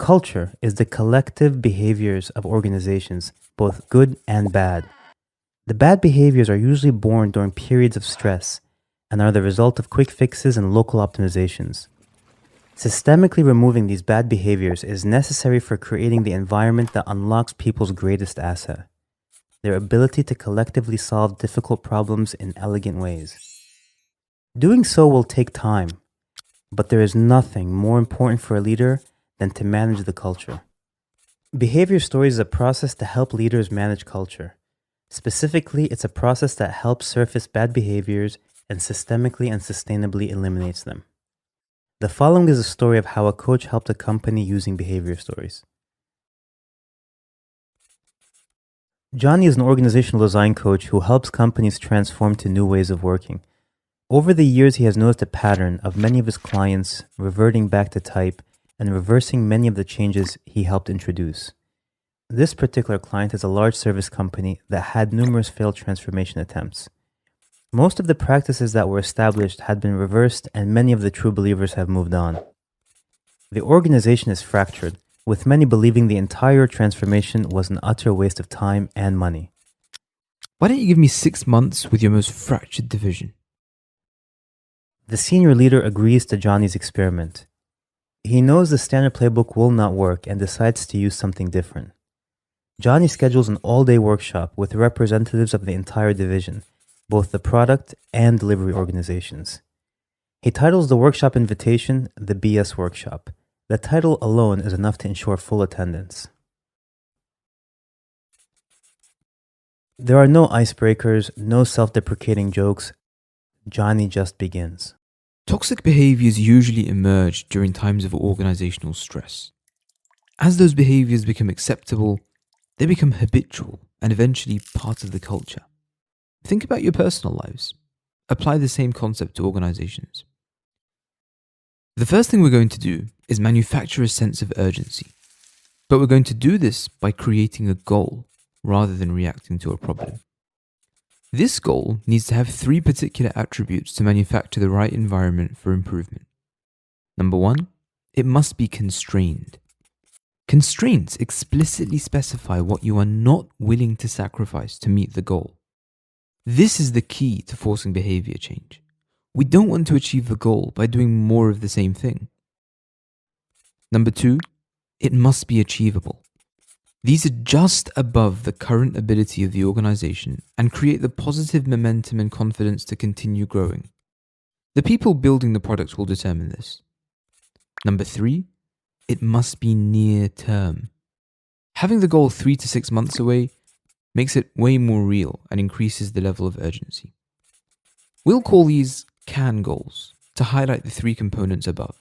Culture is the collective behaviors of organizations, both good and bad. The bad behaviors are usually born during periods of stress and are the result of quick fixes and local optimizations. Systemically removing these bad behaviors is necessary for creating the environment that unlocks people's greatest asset, their ability to collectively solve difficult problems in elegant ways. Doing so will take time, but there is nothing more important for a leader than to manage the culture. Behavior Stories is a process to help leaders manage culture. Specifically, it's a process that helps surface bad behaviors and systemically and sustainably eliminates them. The following is a story of how a coach helped a company using behavior stories. Johnny is an organizational design coach who helps companies transform to new ways of working. Over the years, he has noticed a pattern of many of his clients reverting back to type and reversing many of the changes he helped introduce. This particular client is a large service company that had numerous failed transformation attempts. Most of the practices that were established had been reversed and many of the true believers have moved on. The organization is fractured, with many believing the entire transformation was an utter waste of time and money. Why don't you give me 6 months with your most fractured division? The senior leader agrees to Johnny's experiment. He knows the standard playbook will not work and decides to use something different. Johnny schedules an all-day workshop with representatives of the entire division, both the product and delivery organizations. He titles the workshop invitation the BS Workshop. The title alone is enough to ensure full attendance. There are no icebreakers, no self-deprecating jokes. Johnny just begins. Toxic behaviors usually emerge during times of organizational stress. As those behaviors become acceptable, they become habitual and eventually part of the culture. Think about your personal lives. Apply the same concept to organizations. The first thing we're going to do is manufacture a sense of urgency. But we're going to do this by creating a goal rather than reacting to a problem. This goal needs to have 3 particular attributes to manufacture the right environment for improvement. Number 1, it must be constrained. Constraints explicitly specify what you are not willing to sacrifice to meet the goal. This is the key to forcing behavior change. We don't want to achieve the goal by doing more of the same thing. Number 2, it must be achievable. These are just above the current ability of the organization and create the positive momentum and confidence to continue growing. The people building the products will determine this. Number 3, it must be near term. Having the goal 3 to 6 months away makes it way more real and increases the level of urgency. We'll call these CAN goals to highlight the 3 components above.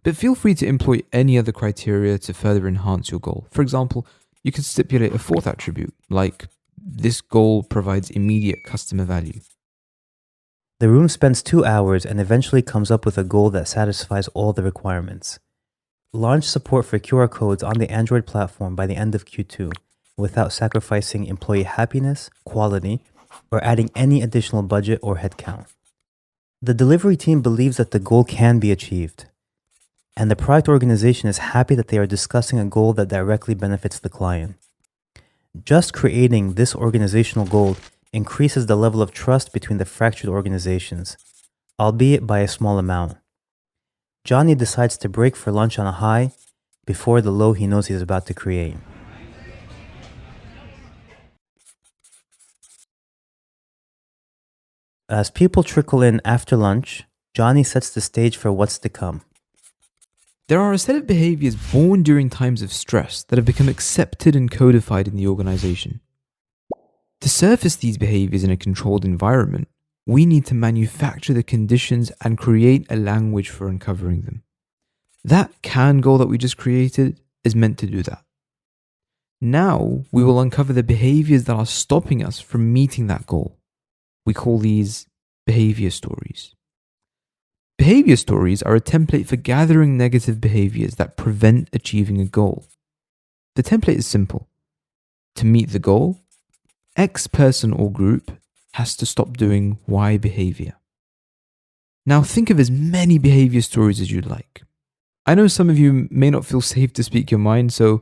But feel free to employ any other criteria to further enhance your goal. For example, you can stipulate a 4th attribute, like this goal provides immediate customer value. The room spends 2 hours and eventually comes up with a goal that satisfies all the requirements. Launch support for QR codes on the Android platform by the end of Q2 without sacrificing employee happiness, quality, or adding any additional budget or headcount. The delivery team believes that the goal can be achieved, and the product organization is happy that they are discussing a goal that directly benefits the client. Just creating this organizational goal increases the level of trust between the fractured organizations, albeit by a small amount. Johnny decides to break for lunch on a high before the low he knows he's about to create. As people trickle in after lunch, Johnny sets the stage for what's to come. There are a set of behaviors born during times of stress that have become accepted and codified in the organization. To surface these behaviors in a controlled environment, we need to manufacture the conditions and create a language for uncovering them. That CAN goal that we just created is meant to do that. Now we will uncover the behaviors that are stopping us from meeting that goal. We call these behavior stories. Behavior stories are a template for gathering negative behaviors that prevent achieving a goal. The template is simple. To meet the goal, X person or group has to stop doing Y behavior. Now think of as many behavior stories as you'd like. I know some of you may not feel safe to speak your mind, so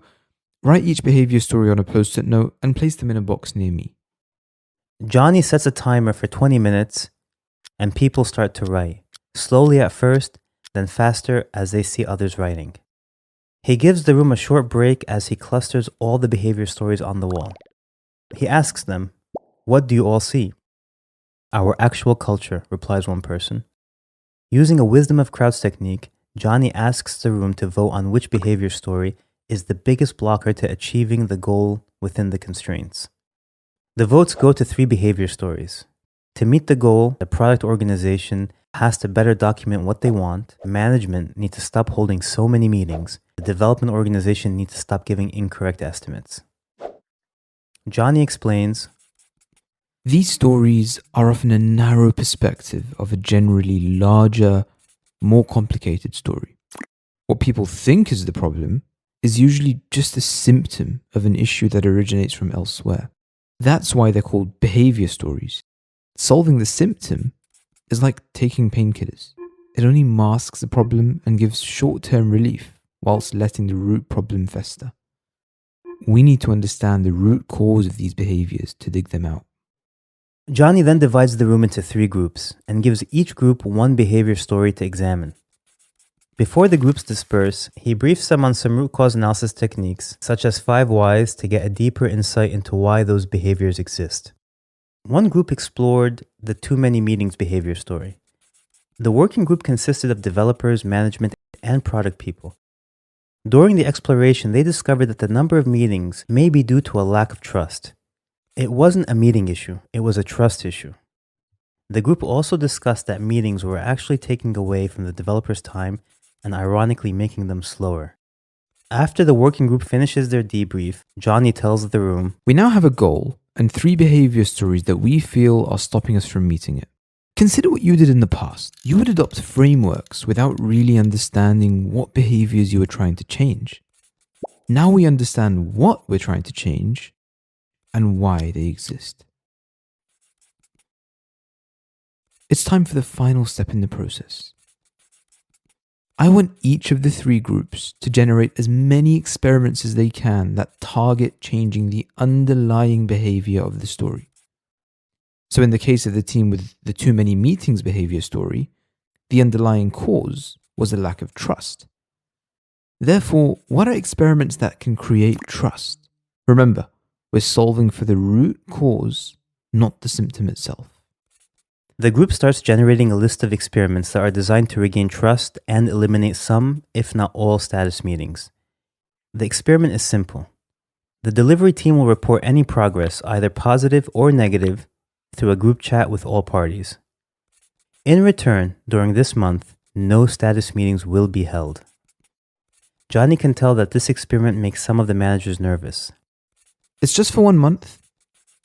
write each behavior story on a post-it note and place them in a box near me. Johnny sets a timer for 20 minutes and people start to write, slowly at first, then faster as they see others writing. He gives the room a short break as he clusters all the behavior stories on the wall. He asks them, "What do you all see?" "Our actual culture," replies one person. Using a wisdom of crowds technique, Johnny asks the room to vote on which behavior story is the biggest blocker to achieving the goal within the constraints. The votes go to 3 behavior stories. To meet the goal, the product organization has to better document what they want, management needs to stop holding so many meetings, the development organization needs to stop giving incorrect estimates. Johnny explains, These stories are often a narrow perspective of a generally larger, more complicated story. What people think is the problem is usually just a symptom of an issue that originates from elsewhere. That's why they're called behavior stories. Solving the symptom is like taking painkillers. It only masks the problem and gives short-term relief whilst letting the root problem fester. We need to understand the root cause of these behaviors to dig them out. Johnny then divides the room into 3 groups and gives each group one behavior story to examine. Before the groups disperse, he briefs them on some root cause analysis techniques, such as 5 whys, to get a deeper insight into why those behaviors exist. One group explored the too many meetings behavior story. The working group consisted of developers, management, and product people. During the exploration, they discovered that the number of meetings may be due to a lack of trust. It wasn't a meeting issue, it was a trust issue. The group also discussed that meetings were actually taking away from the developers' time and ironically making them slower. After the working group finishes their debrief, Johnny tells the room, We now have a goal and 3 behavior stories that we feel are stopping us from meeting it. Consider what you did in the past. You would adopt frameworks without really understanding what behaviors you were trying to change. Now we understand what we're trying to change and why they exist. It's time for the final step in the process. I want each of the 3 groups to generate as many experiments as they can that target changing the underlying behavior of the story. So in the case of the team with the too many meetings behavior story, the underlying cause was a lack of trust. Therefore, what are experiments that can create trust? Remember, we're solving for the root cause, not the symptom itself. The group starts generating a list of experiments that are designed to regain trust and eliminate some, if not all, status meetings. The experiment is simple. The delivery team will report any progress, either positive or negative, through a group chat with all parties. In return, during this month, no status meetings will be held. Johnny can tell that this experiment makes some of the managers nervous. It's just for 1 month.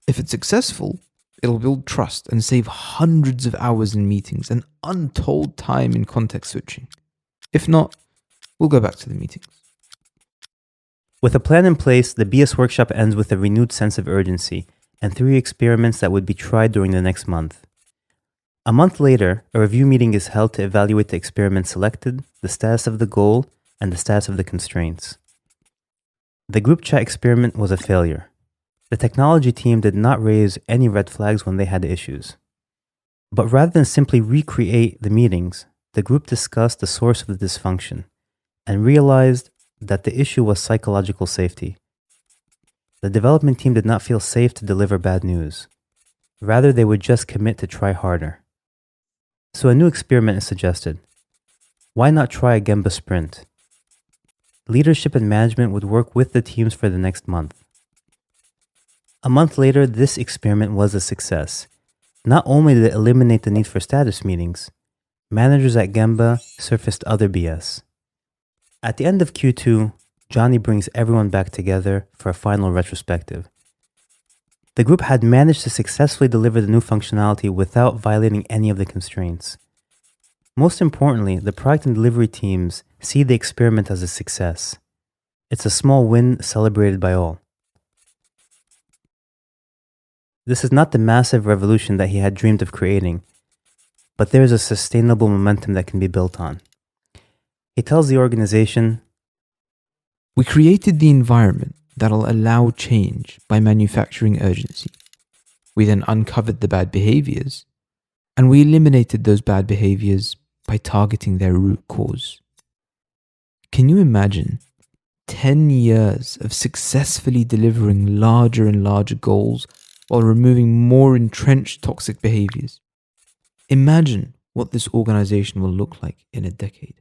If it's successful, it'll build trust and save hundreds of hours in meetings and untold time in context switching. If not, we'll go back to the meetings. With a plan in place, the BS workshop ends with a renewed sense of urgency and 3 experiments that would be tried during the next month. A month later, a review meeting is held to evaluate the experiments selected, the status of the goal, and the status of the constraints. The group chat experiment was a failure. The technology team did not raise any red flags when they had issues. But rather than simply recreate the meetings, the group discussed the source of the dysfunction and realized that the issue was psychological safety. The development team did not feel safe to deliver bad news. Rather, they would just commit to try harder. So a new experiment is suggested. Why not try a Gemba sprint? Leadership and management would work with the teams for the next month. A month later, this experiment was a success. Not only did it eliminate the need for status meetings, managers at Gemba surfaced other BS. At the end of Q2, Johnny brings everyone back together for a final retrospective. The group had managed to successfully deliver the new functionality without violating any of the constraints. Most importantly, the product and delivery teams see the experiment as a success. It's a small win celebrated by all. This is not the massive revolution that he had dreamed of creating, but there is a sustainable momentum that can be built on. He tells the organization, "We created the environment that'll allow change by manufacturing urgency. We then uncovered the bad behaviors, and we eliminated those bad behaviors by targeting their root cause." Can you imagine 10 years of successfully delivering larger and larger goals while removing more entrenched toxic behaviors? Imagine what this organization will look like in a decade.